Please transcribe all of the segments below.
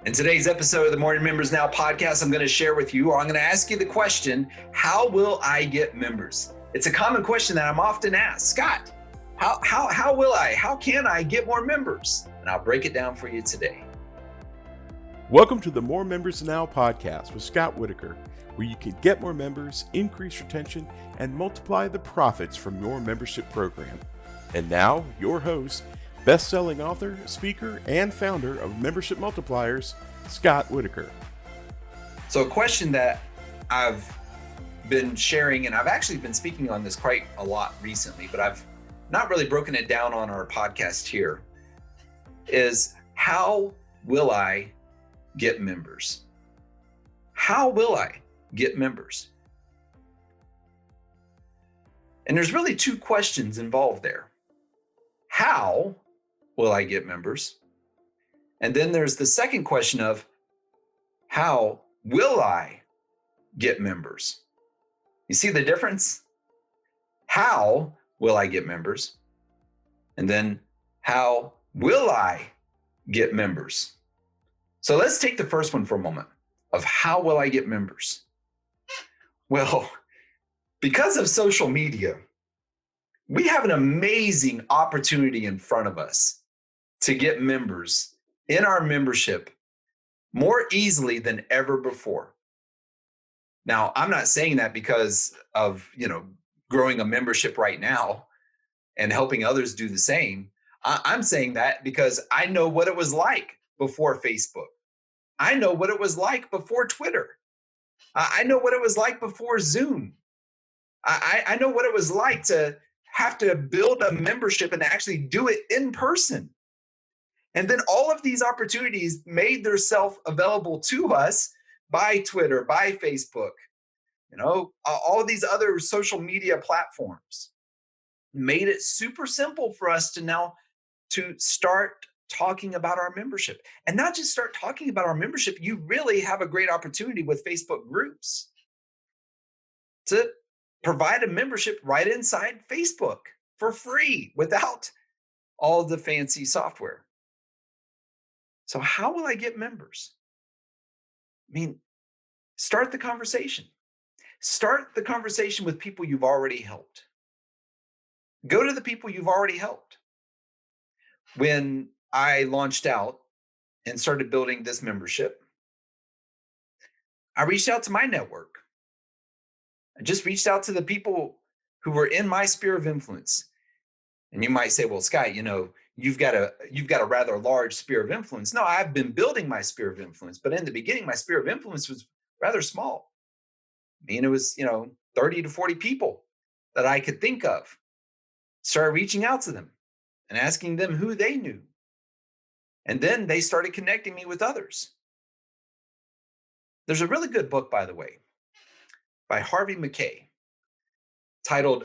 In today's episode of the Morning Members Now podcast, I'm going to share with you, or I'm going to ask you the question, how will I get members? It's a common question that I'm often asked. Scott, how can I get more members? And I'll break it down for you today. Welcome to the More Members Now podcast with Scott Whitaker, where you can get more members, increase retention, and multiply the profits from your membership program. And now, your host, best-selling author, speaker, and founder of Membership Multipliers, Scott Whitaker. So a question that I've been sharing, and I've actually been speaking on this quite a lot recently, but I've not really broken it down on our podcast here, is how will I get members? How will I get members? And there's really two questions involved there. How will I get members? And then there's the second question of how will I get members? You see the difference? How will I get members? And then how will I get members? So let's take the first one for a moment of how will I get members? Well, because of social media, we have an amazing opportunity in front of us to get members in our membership more easily than ever before. Now, I'm not saying that because of, growing a membership right now and helping others do the same. I'm saying that because I know what it was like before Facebook. I know what it was like before Twitter. I know what it was like before Zoom. I know what it was like to have to build a membership and actually do it in person. And then all of these opportunities made themselves available to us by Twitter, by Facebook, all these other social media platforms made it super simple for us to start talking about our membership. And not just start talking about our membership, you really have a great opportunity with Facebook groups to provide a membership right inside Facebook for free without all the fancy software. So how will I get members? Start the conversation. Start the conversation with people you've already helped. Go to the people you've already helped. When I launched out and started building this membership, I reached out to my network. I just reached out to the people who were in my sphere of influence. And you might say, well, Scott, you've got a rather large sphere of influence. No, I've been building my sphere of influence, but in the beginning, my sphere of influence was rather small. It was, 30 to 40 people that I could think of. Started reaching out to them and asking them who they knew. And then they started connecting me with others. There's a really good book, by the way, by Harvey Mackay, titled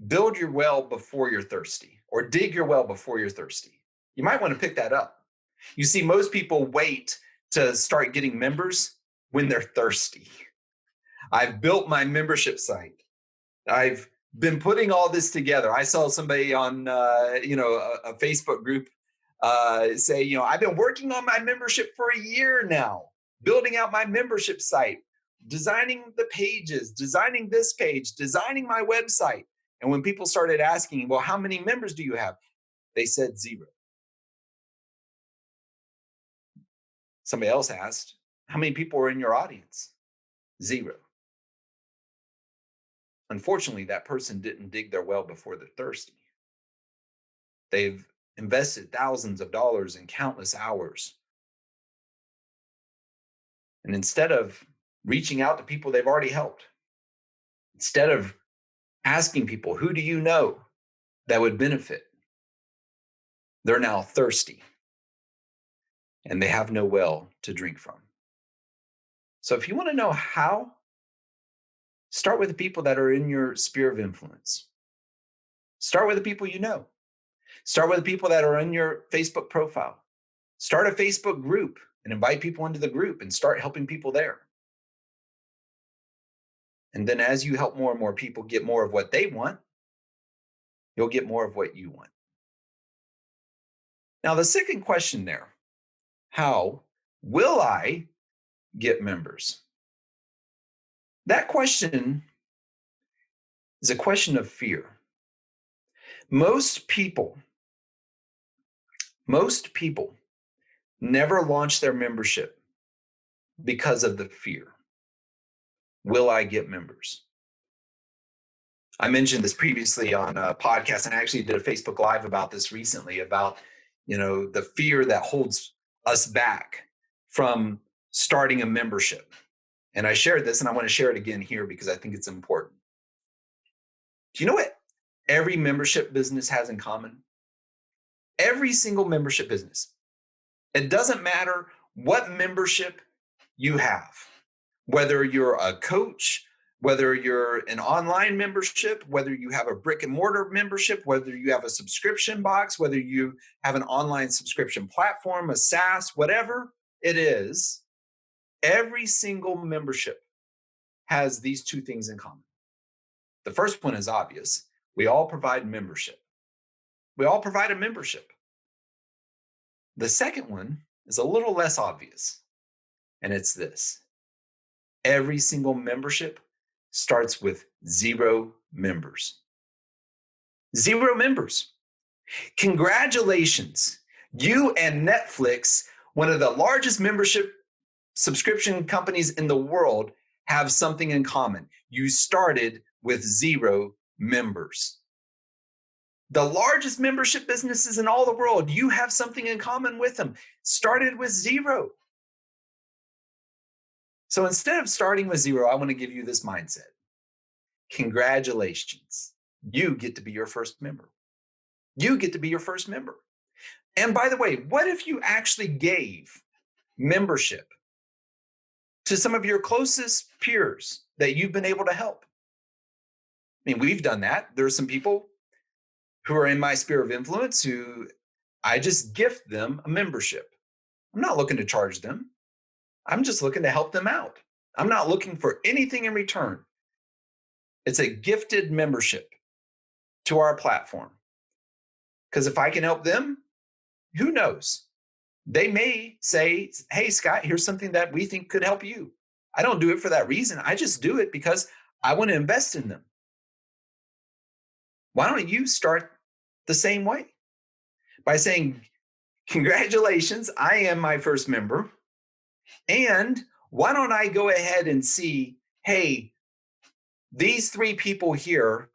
Build Your Well Before You're Thirsty, or Dig Your Well Before You're Thirsty. You might want to pick that up. You see, most people wait to start getting members when they're thirsty. I've built my membership site. I've been putting all this together. I saw somebody on, a Facebook group say, I've been working on my membership for a year now, building out my membership site, designing the pages, designing this page, designing my website. And when people started asking, well, how many members do you have? They said 0. Somebody else asked, how many people are in your audience? 0. Unfortunately, that person didn't dig their well before they're thirsty. They've invested thousands of dollars and countless hours. And instead of reaching out to people they've already helped, instead of asking people, who do you know that would benefit? They're now thirsty and they have no well to drink from. So if you want to know how, start with the people that are in your sphere of influence. Start with the people you know. Start with the people that are in your Facebook profile. Start a Facebook group and invite people into the group and start helping people there. And then as you help more and more people get more of what they want, you'll get more of what you want. Now, the second question there, how will I get members? That question is a question of fear. Most people never launch their membership because of the fear. Will I get members? I mentioned this previously on a podcast, and I actually did a Facebook Live about this recently, about the fear that holds us back from starting a membership. And I shared this, and I want to share it again here because I think it's important. Do you know what every membership business has in common? Every single membership business. It doesn't matter what membership you have, whether you're a coach, whether you're an online membership, whether you have a brick and mortar membership, whether you have a subscription box, whether you have an online subscription platform, a SaaS, whatever it is, every single membership has these two things in common. The first one is obvious. We all provide membership. We all provide a membership. The second one is a little less obvious, and it's this. Every single membership starts with 0 members. 0 members. Congratulations. You and Netflix, one of the largest membership subscription companies in the world, have something in common. You started with 0 members. The largest membership businesses in all the world, you have something in common with them. Started with 0. So instead of starting with 0, I want to give you this mindset. Congratulations. You get to be your first member. You get to be your first member. And by the way, what if you actually gave membership to some of your closest peers that you've been able to help? I mean, we've done that. There are some people who are in my sphere of influence who I just gift them a membership. I'm not looking to charge them. I'm just looking to help them out. I'm not looking for anything in return. It's a gifted membership to our platform. Because if I can help them, who knows? They may say, hey, Scott, here's something that we think could help you. I don't do it for that reason. I just do it because I want to invest in them. Why don't you start the same way? By saying, congratulations, I am my first member. And why don't I go ahead and see, hey, these 3 people here,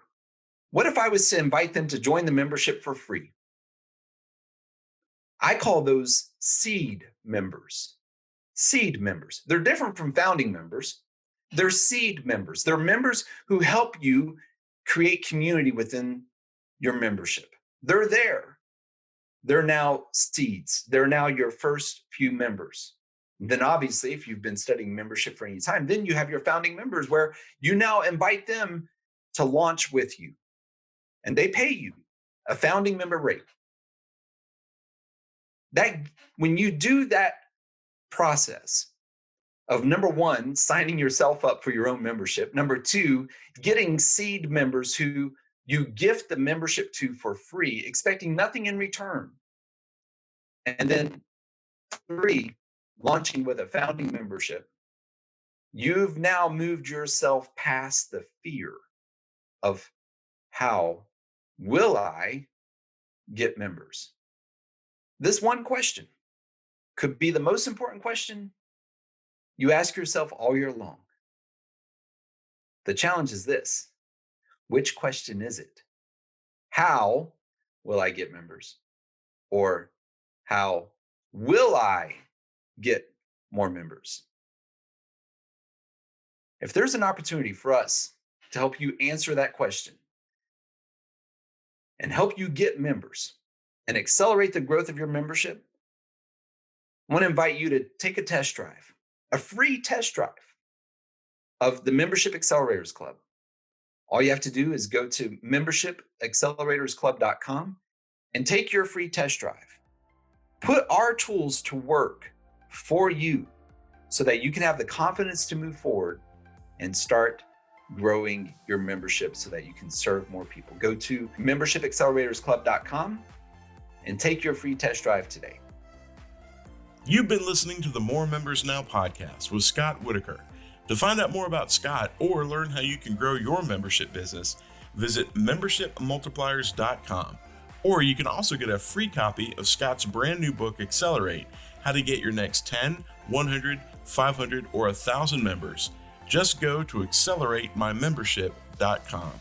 what if I was to invite them to join the membership for free? I call those seed members. Seed members. They're different from founding members. They're seed members. They're members who help you create community within your membership. They're there. They're now seeds. They're now your first few members. Then obviously, if you've been studying membership for any time, then you have your founding members where you now invite them to launch with you. And they pay you a founding member rate. That when you do that process of, number 1, signing yourself up for your own membership, number 2, getting seed members who you gift the membership to for free, expecting nothing in return, and then 3, launching with a founding membership, you've now moved yourself past the fear of how will I get members? This one question could be the most important question you ask yourself all year long. The challenge is this. Which question is it? How will I get members? Or how will I get more members? If there's an opportunity for us to help you answer that question and help you get members and accelerate the growth of your membership, I want to invite you to take a test drive, a free test drive of the Membership Accelerators Club. All you have to do is go to membershipacceleratorsclub.com and take your free test drive. Put our tools to work for you so that you can have the confidence to move forward and start growing your membership so that you can serve more people. Go to membershipacceleratorsclub.com and take your free test drive today. You've been listening to the More Members Now podcast with Scott Whitaker. To find out more about Scott or learn how you can grow your membership business, visit membershipmultipliers.com. Or you can also get a free copy of Scott's brand new book, Accelerate, How to Get Your Next 10, 100, 500, or 1,000 members. Just go to acceleratemymembership.com.